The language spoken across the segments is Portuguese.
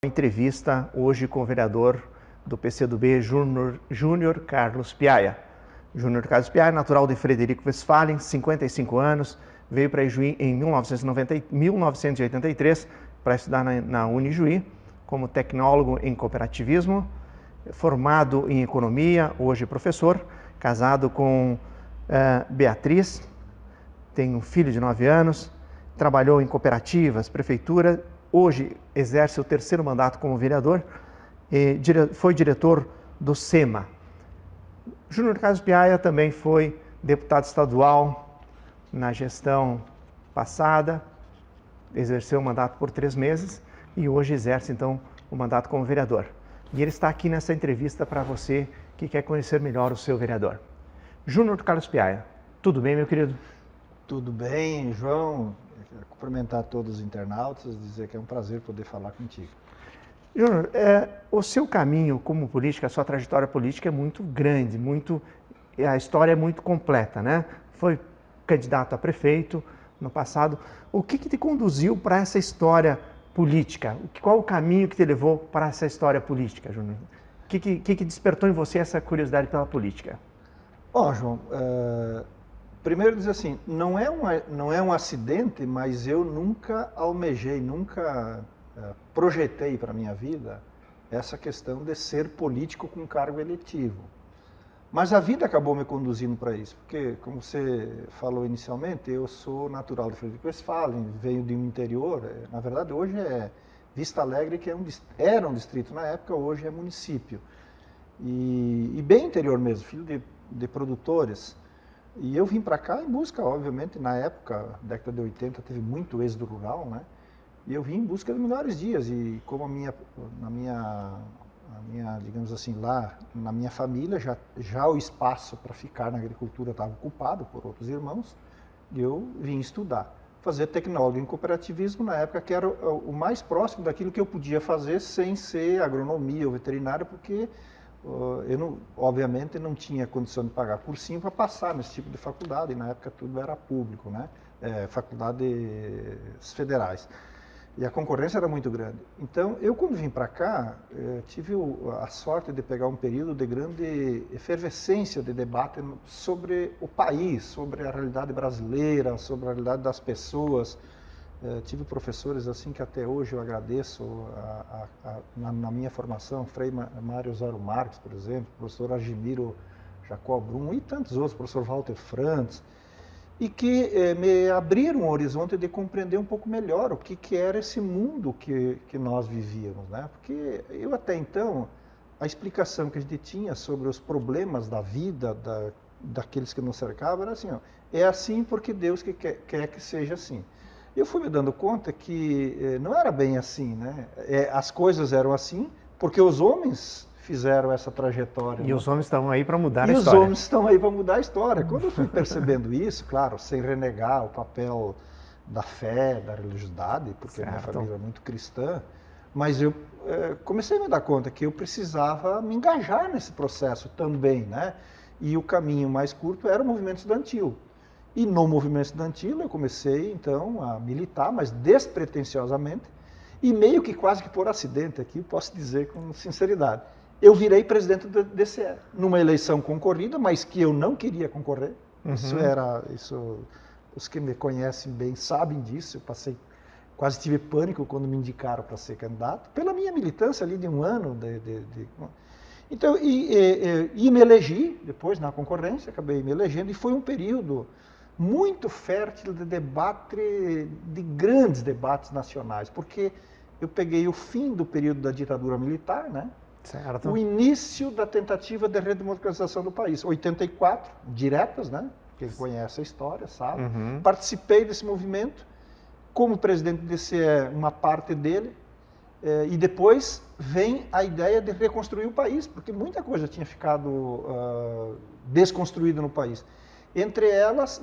Entrevista hoje com o vereador do PCdoB, Júnior Carlos Piaia. Júnior Carlos Piaia, natural de Frederico Westphalen, 55 anos, veio para Ijuí em 1983 para estudar na Unijuí como tecnólogo em cooperativismo, formado em economia, hoje professor, casado com Beatriz, tem um filho de 9 anos, trabalhou em cooperativas, prefeitura, hoje exerce o 3º mandato como vereador, e foi diretor do SEMA. Júnior Carlos Piaia também foi deputado estadual na gestão passada, exerceu o mandato por 3 meses e hoje exerce então o mandato como vereador. E ele está aqui nessa entrevista para você que quer conhecer melhor o seu vereador. Júnior Carlos Piaia, tudo bem, meu querido? Tudo bem, João. Cumprimentar todos os internautas, dizer que é um prazer poder falar contigo. Júnior, o seu caminho como político, a sua trajetória política é muito grande, a história é muito completa, né? Foi candidato a prefeito no passado. O que te conduziu para essa história política? Qual o caminho que te levou para essa história política, Júnior? O que despertou em você essa curiosidade pela política? Bom, João, primeiro dizer assim, não é um acidente, mas eu nunca almejei, nunca projetei para a minha vida essa questão de ser político com cargo eletivo. Mas a vida acabou me conduzindo para isso, porque, como você falou inicialmente, eu sou natural de Frederico Westphalen, venho de um interior, na verdade hoje é Vista Alegre, que era um distrito na época, hoje é município. E bem interior mesmo, filho de produtores. E eu vim para cá em busca, obviamente, na época, década de 80, teve muito êxodo rural, né? E eu vim em busca de melhores dias. E como digamos assim, lá na minha família, já o espaço para ficar na agricultura estava ocupado por outros irmãos, e eu vim estudar. Fazer tecnólogo em cooperativismo na época, que era o mais próximo daquilo que eu podia fazer sem ser agronomia ou veterinária, porque eu, obviamente, não tinha condição de pagar cursinho para passar nesse tipo de faculdade, e na época tudo era público, né? Faculdades federais. E a concorrência era muito grande. Então, eu quando vim para cá, tive a sorte de pegar um período de grande efervescência de debate sobre o país, sobre a realidade brasileira, sobre a realidade das pessoas. Tive professores assim que até hoje eu agradeço na minha formação, Frei Mário Osório Marques, por exemplo, professor Argimiro Jacó Brum e tantos outros, professor Walter Frantz, e que me abriram um horizonte de compreender um pouco melhor o que era esse mundo que nós vivíamos, né? Porque eu até então, a explicação que a gente tinha sobre os problemas da vida, daqueles que nos cercavam, era assim, ó, é assim porque Deus quer que seja assim. Eu fui me dando conta que não era bem assim, né? As coisas eram assim porque os homens fizeram essa trajetória. E né? os homens estão aí para mudar a história. E os homens estão aí para mudar a história. Quando eu fui percebendo isso, claro, sem renegar o papel da fé, da religiosidade, porque a minha família é muito cristã, mas eu comecei a me dar conta que eu precisava me engajar nesse processo também, né? E o caminho mais curto era o movimento estudantil. E no movimento estudantil eu comecei, então, a militar, mas despretensiosamente, e meio que quase que por acidente aqui, posso dizer com sinceridade. Eu virei presidente do DCE, numa eleição concorrida, mas que eu não queria concorrer. Uhum. Os que me conhecem bem sabem disso. Eu quase tive pânico quando me indicaram para ser candidato, pela minha militância ali de um ano. Então, e me elegi depois na concorrência, acabei me elegendo, e foi um período muito fértil de debate, de grandes debates nacionais, porque eu peguei o fim do período da ditadura militar, né? Certo. O início da tentativa de redemocratização do país, 84, diretas, né? Quem conhece a história sabe. Uhum. Participei desse movimento, como presidente do DCE, uma parte dele, e depois vem a ideia de reconstruir o país, porque muita coisa tinha ficado desconstruída no país. Entre elas,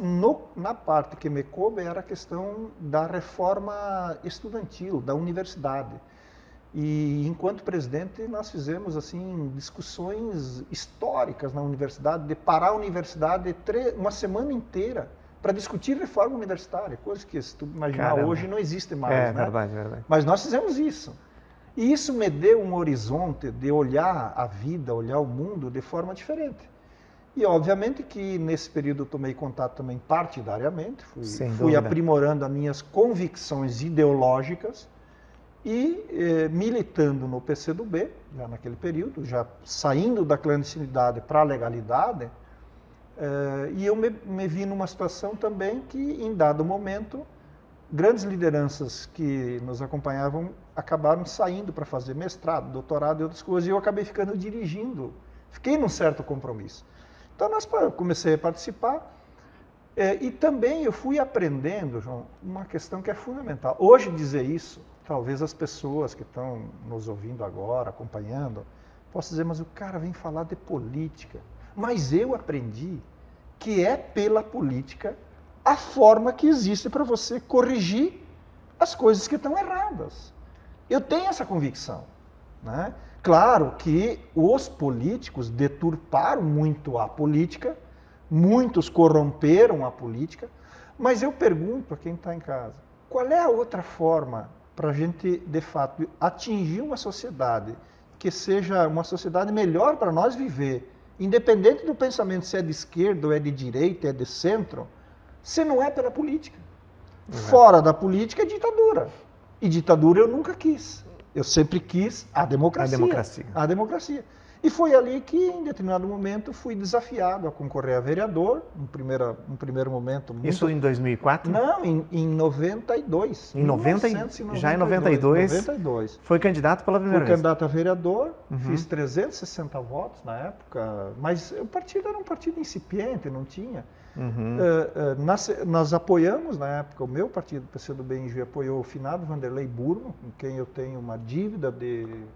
na parte que me coube, era a questão da reforma estudantil, da universidade. E enquanto presidente nós fizemos assim discussões históricas na universidade, de parar a universidade uma semana inteira para discutir reforma universitária, coisa que se tu imaginar hoje não existe mais, né? Verdade. Mas nós fizemos isso. E isso me deu um horizonte de olhar a vida, olhar o mundo de forma diferente. E obviamente que nesse período eu tomei contato também partidariamente, fui aprimorando as minhas convicções ideológicas e militando no PCdoB, já naquele período, já saindo da clandestinidade para a legalidade, e eu me vi numa situação também que, em dado momento, grandes lideranças que nos acompanhavam acabaram saindo para fazer mestrado, doutorado e outras coisas, e eu acabei ficando dirigindo, fiquei num certo compromisso. Então, comecei a participar e também eu fui aprendendo, João, uma questão que é fundamental. Hoje dizer isso, talvez as pessoas que estão nos ouvindo agora, acompanhando, possam dizer, mas o cara vem falar de política. Mas eu aprendi que é pela política a forma que existe para você corrigir as coisas que estão erradas. Eu tenho essa convicção, né? Claro que os políticos deturparam muito a política, muitos corromperam a política, mas eu pergunto a quem está em casa, qual é a outra forma para a gente, de fato, atingir uma sociedade que seja uma sociedade melhor para nós viver, independente do pensamento se é de esquerda, ou é de direita, é de centro, se não é pela política. Fora da política é ditadura. E ditadura eu nunca quis. Eu sempre quis a democracia. A democracia. E foi ali que, em determinado momento, fui desafiado a concorrer a vereador, um primeiro momento. Isso em 2004? Não, em 92. Em 92. Já em 92, foi candidato pela primeira vez? Fui candidato a vereador, fiz 360 votos na época, mas o partido era um partido incipiente, não tinha. Nós apoiamos, na época, o meu partido, o PCdoB em Juiz, apoiou o finado Vanderlei Burmo, com quem eu tenho uma dívida,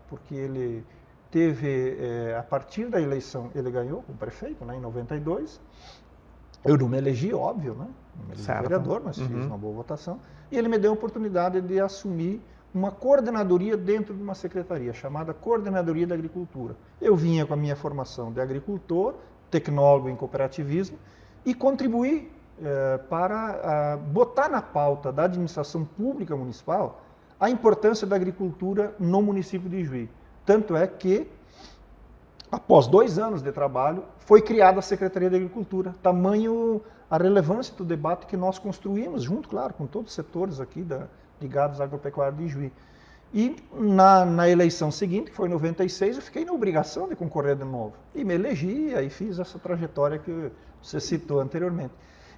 porque ele teve, a partir da eleição, ele ganhou como prefeito, né, em 92. Eu não me elegi, óbvio, né? Não me elegi vereador, mas fiz uma boa votação. E ele me deu a oportunidade de assumir uma coordenadoria dentro de uma secretaria, chamada Coordenadoria da Agricultura. Eu vinha com a minha formação de agricultor, tecnólogo em cooperativismo, e contribuir para botar na pauta da administração pública municipal a importância da agricultura no município de Juí. Tanto é que, após 2 anos de trabalho, foi criada a Secretaria de Agricultura. Tamanho a relevância do debate que nós construímos, junto, claro, com todos os setores aqui ligados à agropecuária de Juí. E na eleição seguinte, que foi em 96, eu fiquei na obrigação de concorrer de novo. E me elegi, e aí fiz essa trajetória que você citou anteriormente.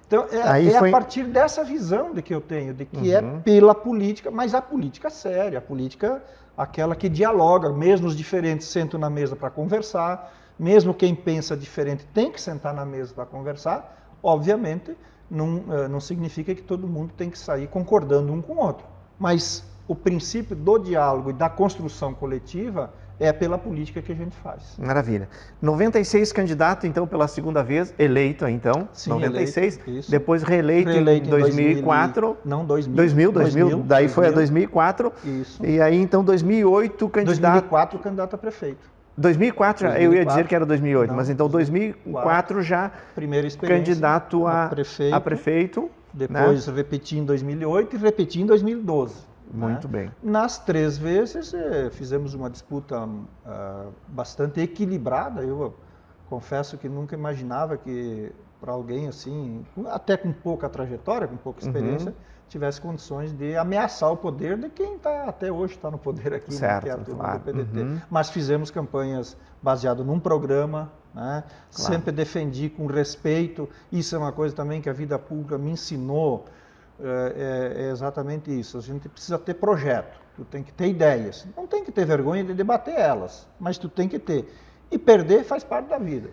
Então, a partir dessa visão de que eu tenho, de que é pela política, mas a política séria, a política aquela que dialoga, mesmo os diferentes sentam na mesa para conversar, mesmo quem pensa diferente tem que sentar na mesa para conversar. Obviamente, não significa que todo mundo tem que sair concordando um com o outro, mas o princípio do diálogo e da construção coletiva é pela política que a gente faz. Maravilha. 96, candidato, então, pela segunda vez, eleito, então, sim, 96, eleito, depois reeleito em 2004. Não, 2000. 2000, daí foi a 2004. Isso. E aí, então, 2008, candidato... 2004, candidato a prefeito. 2004, eu ia dizer que era 2008, não, mas então 2004 já primeira experiência, candidato a prefeito. Depois repeti em 2008 e repeti em 2012. Muito bem. Nas 3 vezes fizemos uma disputa bastante equilibrada. Eu confesso que nunca imaginava que para alguém assim, até com pouca trajetória, com pouca experiência, tivesse condições de ameaçar o poder de quem até hoje está no poder aqui, certo, que é a turma claro. do PDT. Mas fizemos campanhas baseadas num programa, né? Claro. Sempre defendi com respeito. Isso é uma coisa também que a vida pública me ensinou. É exatamente isso. A gente precisa ter projeto, tu tem que ter ideias. Não tem que ter vergonha de debater elas, mas tu tem que ter. E perder faz parte da vida.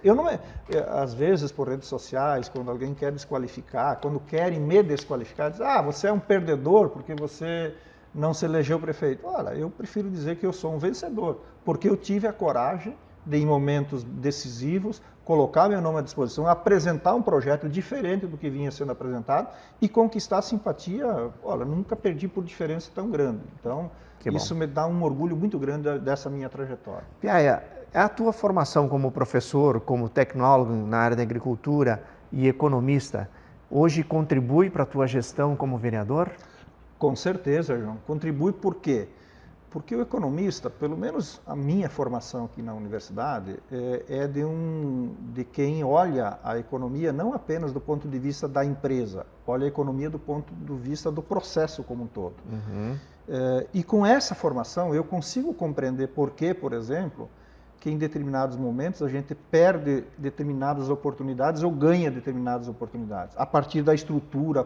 Às vezes, por redes sociais, quando alguém quer desqualificar, quando querem me desqualificar, diz, você é um perdedor porque você não se elegeu prefeito. Olha, eu prefiro dizer que eu sou um vencedor, porque eu tive a coragem de, em momentos decisivos, colocar meu nome à disposição, apresentar um projeto diferente do que vinha sendo apresentado e conquistar a simpatia. Olha, nunca perdi por diferença tão grande. Então, isso me dá um orgulho muito grande dessa minha trajetória. Piaia, a tua formação como professor, como tecnólogo na área da agricultura e economista, hoje contribui para a tua gestão como vereador? Com certeza, João. Contribui por quê? Porque o economista, pelo menos a minha formação aqui na universidade, é de quem olha a economia não apenas do ponto de vista da empresa, olha a economia do ponto de vista do processo como um todo. Uhum. E com essa formação eu consigo compreender por que, por exemplo, que em determinados momentos a gente perde determinadas oportunidades ou ganha determinadas oportunidades, a partir da estrutura,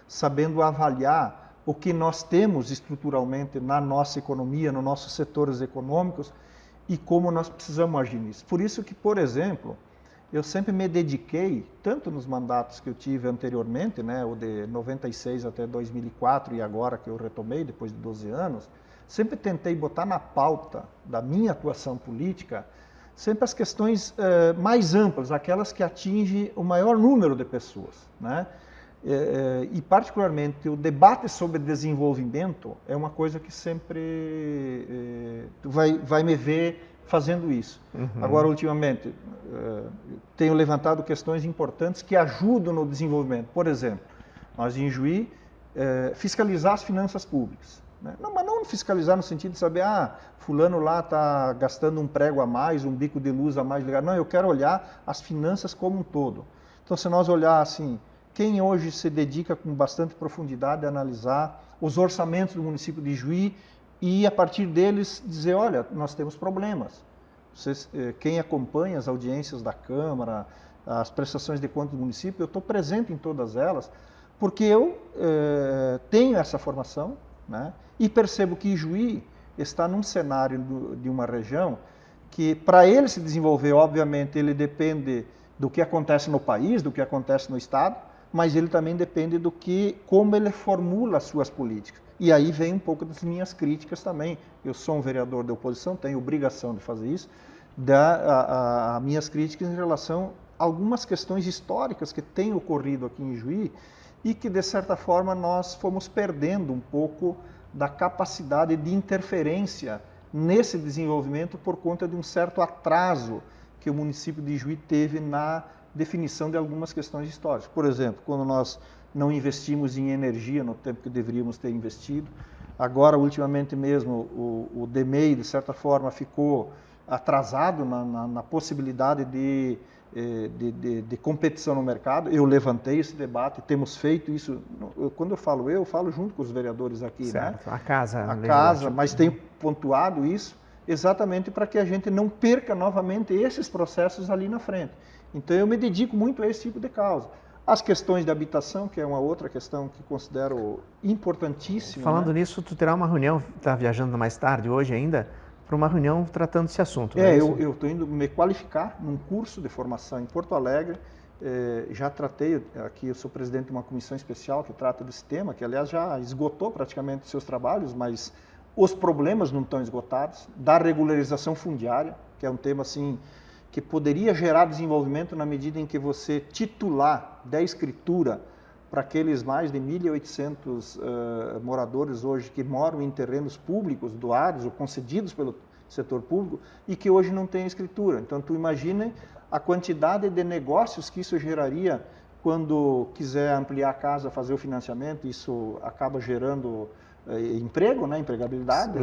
sabendo avaliar o que nós temos estruturalmente na nossa economia, nos nossos setores econômicos e como nós precisamos agir nisso. Por isso que, por exemplo, eu sempre me dediquei, tanto nos mandatos que eu tive anteriormente, né, o de 96 até 2004 e agora que eu retomei, depois de 12 anos, sempre tentei botar na pauta da minha atuação política sempre as questões mais amplas, aquelas que atingem o maior número de pessoas, né? E particularmente o debate sobre desenvolvimento é uma coisa que sempre tu vai me ver fazendo isso. Uhum. Agora, ultimamente, tenho levantado questões importantes que ajudam no desenvolvimento. Por exemplo, nós em Juí fiscalizar as finanças públicas. Né? Não, mas não fiscalizar no sentido de saber, fulano lá está gastando um prego a mais, um bico de luz a mais ligado. Não, eu quero olhar as finanças como um todo. Então, se nós olhar assim, quem hoje se dedica com bastante profundidade a analisar os orçamentos do município de Juí e, a partir deles, dizer, olha, nós temos problemas. Vocês, quem acompanha as audiências da Câmara, as prestações de contas do município, eu estou presente em todas elas, porque eu tenho essa formação, né, e percebo que Juí está num cenário de uma região que, para ele se desenvolver, obviamente, ele depende do que acontece no país, do que acontece no Estado, mas ele também depende como ele formula as suas políticas. E aí vem um pouco das minhas críticas também. Eu sou um vereador da oposição, tenho obrigação de fazer isso, dar minhas críticas em relação a algumas questões históricas que têm ocorrido aqui em Juí e que, de certa forma, nós fomos perdendo um pouco da capacidade de interferência nesse desenvolvimento por conta de um certo atraso que o município de Juí teve na definição de algumas questões históricas. Por exemplo, quando nós não investimos em energia no tempo que deveríamos ter investido, agora, ultimamente mesmo, o DEMEI, de certa forma, ficou atrasado na possibilidade de competição no mercado. Eu levantei esse debate, temos feito isso. Quando eu falo junto com os vereadores aqui, certo, né? A casa, mas tenho pontuado isso exatamente para que a gente não perca novamente esses processos ali na frente. Então, eu me dedico muito a esse tipo de causa. As questões de habitação, que é uma outra questão que considero importantíssima. Falando nisso, tu terá uma reunião, está viajando mais tarde, hoje ainda, para uma reunião tratando desse assunto. Eu estou indo me qualificar num curso de formação em Porto Alegre. Já tratei, aqui eu sou presidente de uma comissão especial que trata desse tema, que aliás já esgotou praticamente seus trabalhos, mas os problemas não estão esgotados, da regularização fundiária, que é um tema assim que poderia gerar desenvolvimento na medida em que você titular, der escritura para aqueles mais de 1.800 moradores hoje que moram em terrenos públicos, doados ou concedidos pelo setor público e que hoje não têm escritura. Então, tu imagina a quantidade de negócios que isso geraria quando quiser ampliar a casa, fazer o financiamento, isso acaba gerando emprego, né, empregabilidade,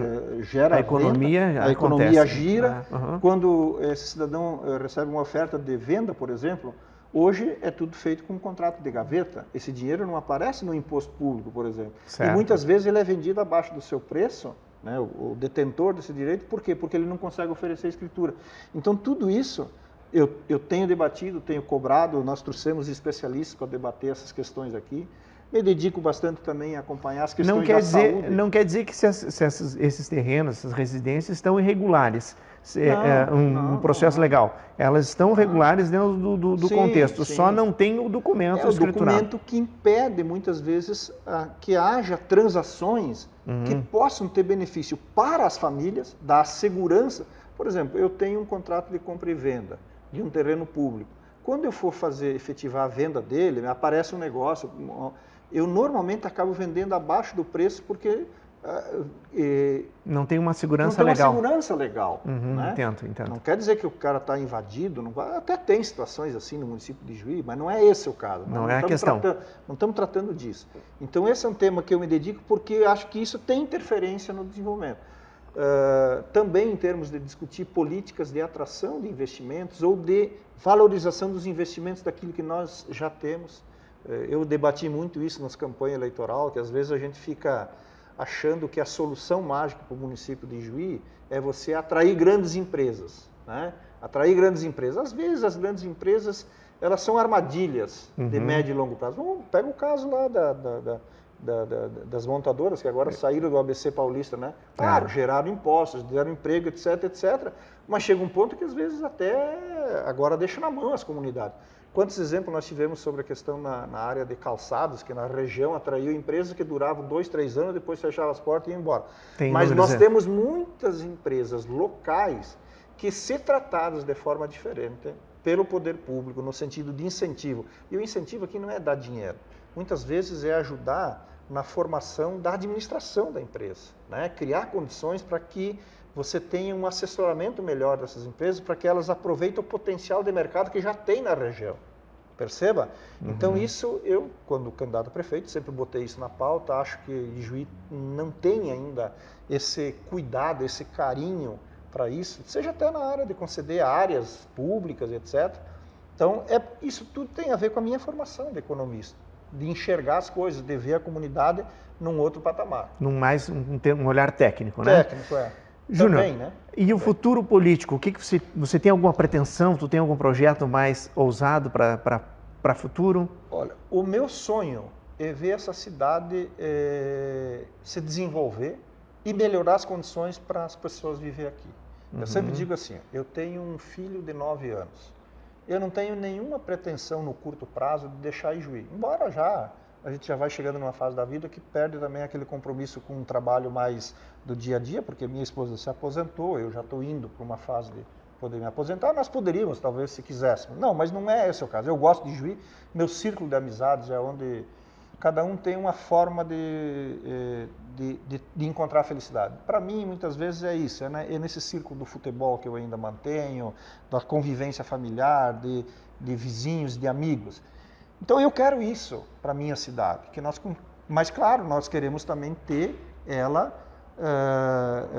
gera a economia, venda, a economia gira. Uhum. Quando esse cidadão recebe uma oferta de venda, por exemplo, hoje é tudo feito com um contrato de gaveta. Esse dinheiro não aparece no imposto público, por exemplo. Certo. E muitas vezes ele é vendido abaixo do seu preço, né, o detentor desse direito. Por quê? Porque ele não consegue oferecer escritura. Então, tudo isso eu tenho debatido, tenho cobrado, nós trouxemos especialistas para debater essas questões aqui. Me dedico bastante também a acompanhar as questões da saúde. Não quer dizer que esses terrenos, essas residências estão irregulares, um processo legal. Elas estão regulares dentro do contexto, sim. Só não tem o documento escriturado. O documento que impede, muitas vezes, que haja transações que possam ter benefício para as famílias, dar segurança. Por exemplo, eu tenho um contrato de compra e venda de um terreno público. Quando eu for efetivar a venda dele, me aparece um negócio, eu normalmente acabo vendendo abaixo do preço porque não tem uma segurança legal. Não tem uma segurança legal. Né? Entendo. Não quer dizer que o cara está invadido, até tem situações assim no município de Juí, mas não é esse o caso. Não é a questão. Não estamos tratando disso. Então esse é um tema que eu me dedico porque acho que isso tem interferência no desenvolvimento. também em termos de discutir políticas de atração de investimentos ou de valorização dos investimentos daquilo que nós já temos. Eu debati muito isso nas campanhas eleitorais, que às vezes a gente fica achando que a solução mágica para o município de Ijuí é você atrair grandes empresas, né? Atrair grandes empresas. Às vezes as grandes empresas, elas são armadilhas de médio e longo prazo. Pega o caso lá das montadoras que agora saíram do ABC Paulista, né? Claro, geraram impostos, deram emprego, etc, etc. Mas chega um ponto que às vezes até agora deixa na mão as comunidades. Quantos exemplos nós tivemos sobre a questão na área de calçados, que na região atraiu empresas que duravam 2, 3 anos, depois fechavam as portas e iam embora. Mas nós temos muitas empresas locais que, se tratadas de forma diferente pelo poder público, no sentido de incentivo, e o incentivo aqui não é dar dinheiro, muitas vezes é ajudar na formação da administração da empresa, né? Criar condições para que você tenha um assessoramento melhor dessas empresas, para que elas aproveitem o potencial de mercado que já tem na região. Perceba? Então isso, eu, quando candidato a prefeito, sempre botei isso na pauta, acho que Ijuí não tem ainda esse cuidado, esse carinho para isso, seja até na área de conceder áreas públicas, etc. Então, isso tudo tem a ver com a minha formação de economista, de enxergar as coisas, de ver a comunidade num outro patamar. Um olhar técnico, né? Técnico, é. Júnior, também, né? E o futuro político? O que você tem alguma pretensão? Tu tem algum projeto mais ousado para futuro? Olha, o meu sonho é ver essa cidade se desenvolver e melhorar as condições para as pessoas viver aqui. Eu sempre digo assim, eu tenho um filho de 9 anos. Eu não tenho nenhuma pretensão no curto prazo de deixar Ijuí. Embora a gente já vai chegando numa fase da vida que perde também aquele compromisso com um trabalho mais do dia a dia, porque minha esposa se aposentou, eu já estou indo para uma fase de poder me aposentar, nós poderíamos, talvez, se quiséssemos. Não, mas não é esse o caso. Eu gosto de Ijuí, meu círculo de amizades é onde cada um tem uma forma de encontrar a felicidade. Para mim, muitas vezes é isso, é nesse círculo do futebol que eu ainda mantenho, da convivência familiar, de vizinhos, de amigos. Então eu quero isso para a minha cidade, mas claro, nós queremos também ter ela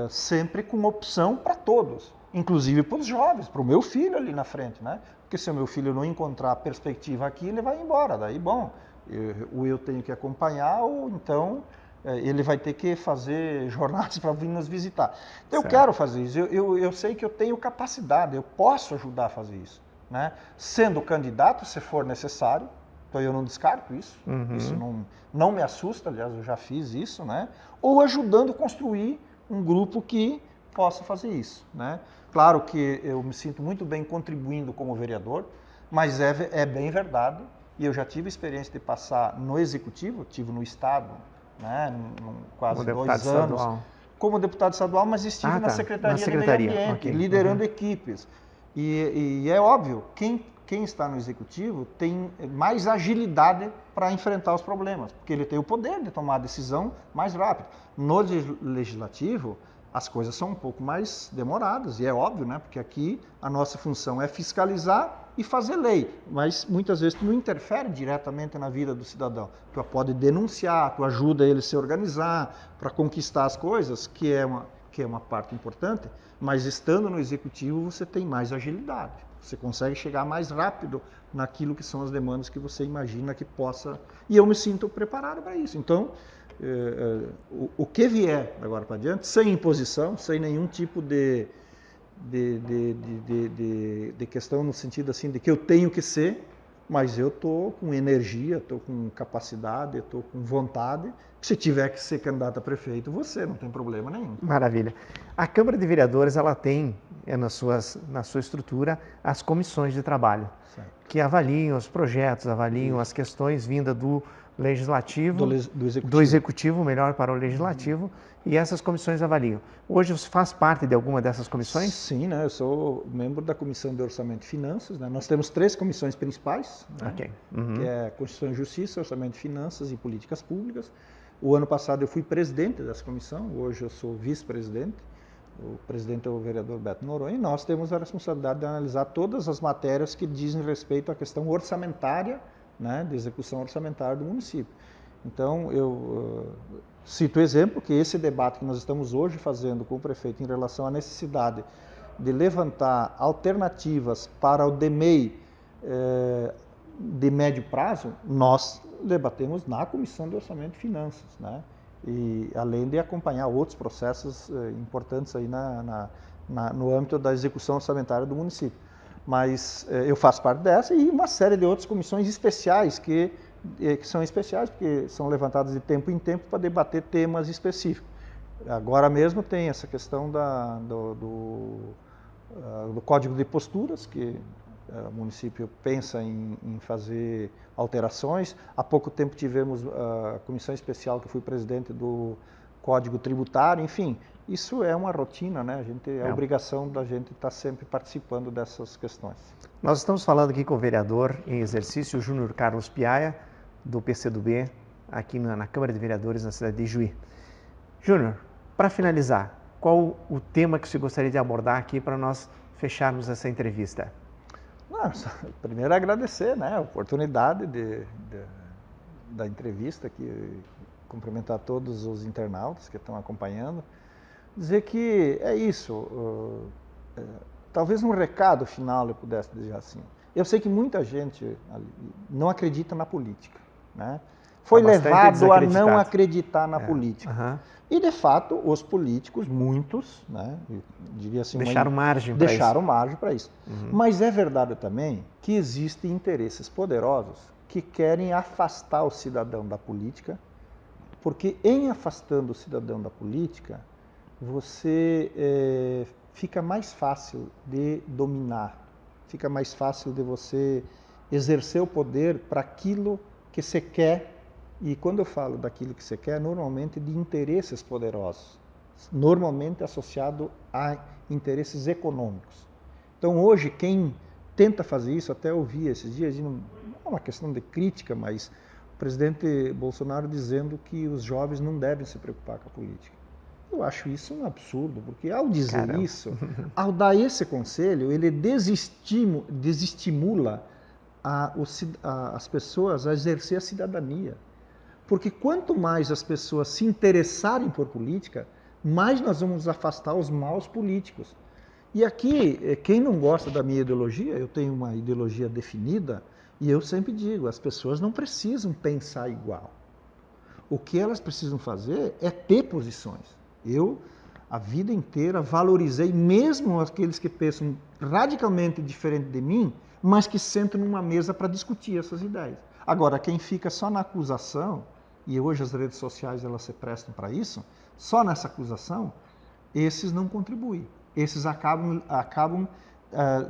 sempre com opção para todos, inclusive para os jovens, para o meu filho ali na frente, né? Porque se o meu filho não encontrar perspectiva aqui, ele vai embora, daí bom, eu tenho que acompanhar ou então ele vai ter que fazer jornadas para vir nos visitar. Então eu quero fazer isso, eu sei que eu tenho capacidade, eu posso ajudar a fazer isso, né? Sendo candidato, se for necessário. Então eu não descarto isso, isso não me assusta, aliás, eu já fiz isso, né? Ou ajudando a construir um grupo que possa fazer isso, né? Claro que eu me sinto muito bem contribuindo como vereador, mas é bem verdade, e eu já tive experiência de passar no Executivo, tive no Estado, né? Quase 2 anos, como deputado estadual, mas estive na Secretaria de Meio Ambiente, liderando equipes. E é óbvio, quem está no Executivo tem mais agilidade para enfrentar os problemas, porque ele tem o poder de tomar a decisão mais rápido. No Legislativo, as coisas são um pouco mais demoradas, e é óbvio, né? Porque aqui a nossa função é fiscalizar e fazer lei, mas muitas vezes tu não interfere diretamente na vida do cidadão. Tu pode denunciar, tu ajuda ele a se organizar para conquistar as coisas, que é uma parte importante, mas estando no Executivo você tem mais agilidade. Você consegue chegar mais rápido naquilo que são as demandas que você imagina que possa... E eu me sinto preparado para isso. Então, o que vier agora para diante, sem imposição, sem nenhum tipo de questão no sentido assim de que eu tenho que ser, mas eu estou com energia, estou com capacidade, estou com vontade. Se tiver que ser candidato a prefeito, você, não tem problema nenhum. Maravilha. A Câmara de Vereadores, ela tem na sua estrutura as comissões de trabalho, certo, que avaliam os projetos, avaliam as questões vindas do Legislativo, do Executivo, melhor, para o Legislativo, e essas comissões avaliam. Hoje você faz parte de alguma dessas comissões? Sim, né? Eu sou membro da Comissão de Orçamento e Finanças, né? Nós temos 3 comissões principais, né? Que é Constituição e Justiça, Orçamento e Finanças e Políticas Públicas. O ano passado eu fui presidente dessa comissão, hoje eu sou vice-presidente. O presidente é o vereador Beto Noronha, e nós temos a responsabilidade de analisar todas as matérias que dizem respeito à questão orçamentária, né, de execução orçamentária do município. Então, eu cito o exemplo que esse debate que nós estamos hoje fazendo com o prefeito em relação à necessidade de levantar alternativas para o DMEI de médio prazo, nós debatemos na Comissão de Orçamento e Finanças, né? E além de acompanhar outros processos importantes aí no âmbito da execução orçamentária do município. Mas eu faço parte dessa e uma série de outras comissões especiais que são especiais porque são levantadas de tempo em tempo para debater temas específicos. Agora mesmo tem essa questão do Código de Posturas, que o município pensa em fazer alterações. Há pouco tempo tivemos a comissão especial que fui presidente do Código Tributário, enfim, isso é uma rotina, né? É obrigação da gente estar sempre participando dessas questões. Nós estamos falando aqui com o vereador em exercício, Júnior Carlos Piaia, do PCdoB, aqui na Câmara de Vereadores na cidade de Juí. Júnior, para finalizar, qual o tema que você gostaria de abordar aqui para nós fecharmos essa entrevista? Primeiro agradecer, né, a oportunidade da entrevista aqui, cumprimentar todos os internautas que estão acompanhando, dizer que é isso, talvez um recado final eu pudesse dizer assim. Eu sei que muita gente não acredita na política, né? Foi levado a não acreditar na política. E, de fato, os políticos, muitos, né, eu diria assim, deixaram margem para isso. Mas é verdade também que existem interesses poderosos que querem afastar o cidadão da política, porque em afastando o cidadão da política, você fica mais fácil de dominar, fica mais fácil de você exercer o poder para aquilo que você quer. E quando eu falo daquilo que você quer, normalmente de interesses poderosos, normalmente associado a interesses econômicos. Então hoje quem tenta fazer isso, até ouvi esses dias, não é uma questão de crítica, mas o presidente Bolsonaro dizendo que os jovens não devem se preocupar com a política. Eu acho isso um absurdo, porque ao dizer isso, ao dar esse conselho, ele desestimula as pessoas a exercer a cidadania. Porque quanto mais as pessoas se interessarem por política, mais nós vamos afastar os maus políticos. E aqui, quem não gosta da minha ideologia, eu tenho uma ideologia definida, e eu sempre digo, as pessoas não precisam pensar igual. O que elas precisam fazer é ter posições. Eu, a vida inteira, valorizei mesmo aqueles que pensam radicalmente diferente de mim, mas que sentam numa mesa para discutir essas ideias. Agora, quem fica só na acusação, e hoje as redes sociais elas se prestam para isso, só nessa acusação, esses não contribuem. Esses acabam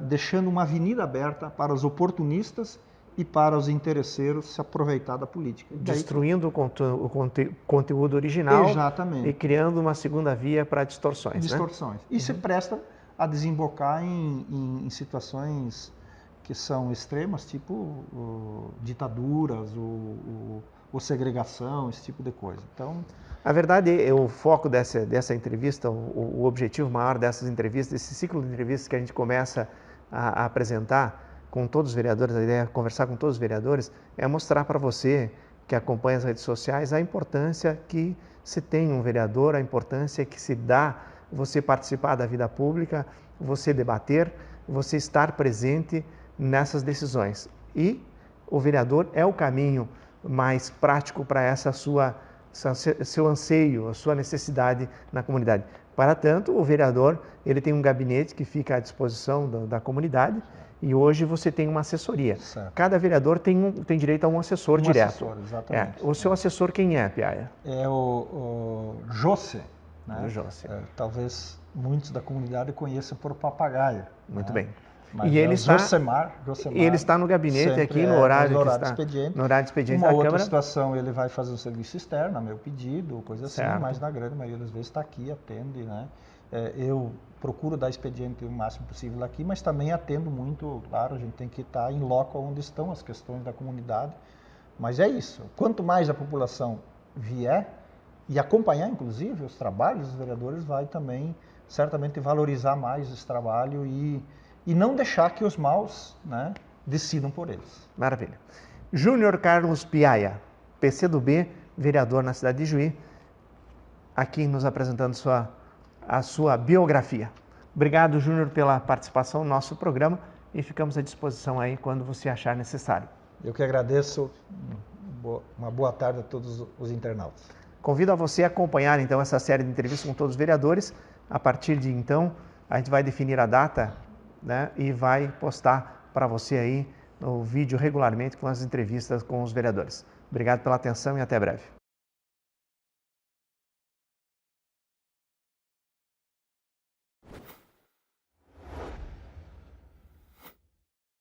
deixando uma avenida aberta para os oportunistas e para os interesseiros se aproveitar da política. Destruindo o conteúdo original. Exatamente. E criando uma segunda via para distorções. Distorções. Né? E se presta a desembocar em situações que são extremas, tipo ditaduras, ou segregação, esse tipo de coisa. Então, a verdade, o foco dessa entrevista, o objetivo maior dessas entrevistas, esse ciclo de entrevistas que a gente começa a apresentar com todos os vereadores, a ideia é conversar com todos os vereadores, é mostrar para você que acompanha as redes sociais a importância que se tem um vereador, a importância que se dá você participar da vida pública, você debater, você estar presente nessas decisões. E o vereador é o caminho mais prático para seu anseio, a sua necessidade na comunidade. Para tanto, o vereador ele tem um gabinete que fica à disposição da comunidade e hoje você tem uma assessoria. Certo. Cada vereador tem direito a um assessor direto. Assessor, exatamente. O seu assessor quem é, Piaia? É o José. Né? O José. Talvez muitos da comunidade conheçam por papagaio. Muito né? bem. Mas e ele está, Josemar, ele está no gabinete aqui no horário expediente. No horário de expediente Uma da outra Câmara. Situação, ele vai fazer um serviço externo, a meu pedido, coisa assim, Certo. mas na grande maioria das vezes está aqui, atende, né? Eu procuro dar expediente o máximo possível aqui, mas também atendo muito, claro, a gente tem que estar em loco onde estão as questões da comunidade. Mas é isso, quanto mais a população vier e acompanhar, inclusive, os trabalhos dos vereadores, vai também, certamente, valorizar mais esse trabalho e não deixar que os maus, né, decidam por eles. Maravilha. Júnior Carlos Piaia, PCdoB, vereador na cidade de Juí, aqui nos apresentando a sua biografia. Obrigado, Júnior, pela participação no nosso programa e ficamos à disposição aí quando você achar necessário. Eu que agradeço. Uma boa tarde a todos os internautas. Convido a você a acompanhar então essa série de entrevistas com todos os vereadores. A partir de então, a gente vai definir a data, né, e vai postar para você aí o vídeo regularmente com as entrevistas com os vereadores. Obrigado pela atenção e até breve.